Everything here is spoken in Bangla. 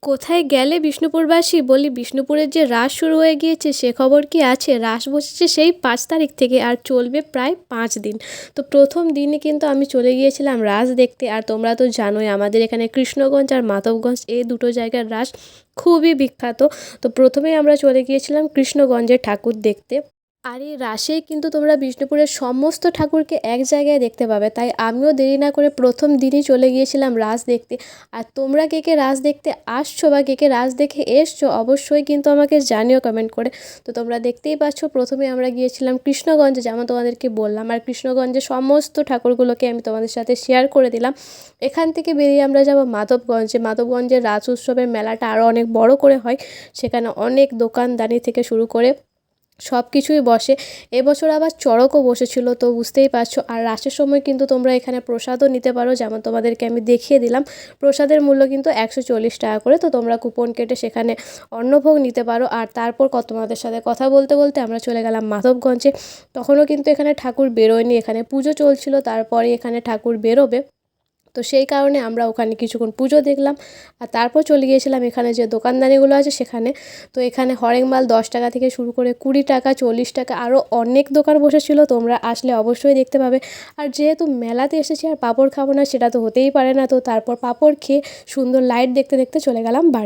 কোথায় গেলে বিষ্ণুপুরবাসী? বলি বিষ্ণুপুরের যে রাস শুরু হয়ে গিয়েছে সে খবর কি আছে? রাস বসেছে সেই ৫ তারিখ থেকে আর চলবে প্রায় ৫ দিন। তো প্রথম দিনই কিন্তু আমি চলে গিয়েছিলাম রাস দেখতে। আর তোমরা তো জানোই আমাদের এখানে কৃষ্ণগঞ্জ আর মাধবগঞ্জ এই দুটো জায়গার রাস খুবই বিখ্যাত। তো প্রথমেই আমরা চলে গিয়েছিলাম কৃষ্ণগঞ্জের ঠাকুর দেখতে। আর এই রাসেই কিন্তু তোমরা বিষ্ণুপুরের সমস্ত ঠাকুরকে এক জায়গায় দেখতে পাবে। তাই আমিও দেরি না করে প্রথম দিনই চলে গিয়েছিলাম রাস দেখতে। আর তোমরা কে কে রাস দেখতে আসছো বা কে কে রাস দেখে এসছো অবশ্যই কিন্তু আমাকে জানিও কমেন্ট করে। তো তোমরা দেখতেই পাচ্ছ প্রথমে আমরা গিয়েছিলাম কৃষ্ণগঞ্জে, যেমন তোমাদেরকে বললাম। আর কৃষ্ণগঞ্জের সমস্ত ঠাকুরগুলোকে আমি তোমাদের সাথে শেয়ার করে দিলাম। এখান থেকে বেরিয়ে আমরা যাব মাধবগঞ্জে। মাধবগঞ্জের রাস উৎসবের মেলাটা আরও অনেক বড় করে হয়। সেখানে অনেক দোকানদানি থেকে শুরু করে সব কিছুই বসে। এবছর আবার চড়কও বসেছিল, তো বুঝতেই পারছো। আর রাসের সময় কিন্তু তোমরা এখানে প্রসাদও নিতে পারো, যেমন তোমাদেরকে আমি দেখিয়ে দিলাম। প্রসাদের মূল্য কিন্তু ১৪০ টাকা করে। তো তোমরা কুপন কেটে সেখানে অন্নভোগ নিতে পারো। আর তারপর তোমাদের সাথে কথা বলতে বলতে আমরা চলে গেলাম মাধবগঞ্জে। তখনও কিন্তু এখানে ঠাকুর বেরোয়নি, এখানে পুজো চলছিল, তারপরে এখানে ঠাকুর বেরোবে। তো সেই কারণে আমরা ওখানে কিছুক্ষণ পুজো দেখলাম। আর তারপর চলে গিয়েছিলাম এখানে যে দোকানদানিগুলো আছে সেখানে। তো এখানে হরেক মাল ১০ টাকা থেকে শুরু করে ২০ টাকা, ৪০ টাকা আরও অনেক দোকান বসেছিল। তোমরা আসলে অবশ্যই দেখতে পাবে। আর যেহেতু মেলাতে এসেছি আর পাঁপড় খাবো না সেটা তো হতেই পারে না। তো তারপর পাঁপড় খেয়ে সুন্দর লাইট দেখতে দেখতে চলে গেলাম বাড়ি।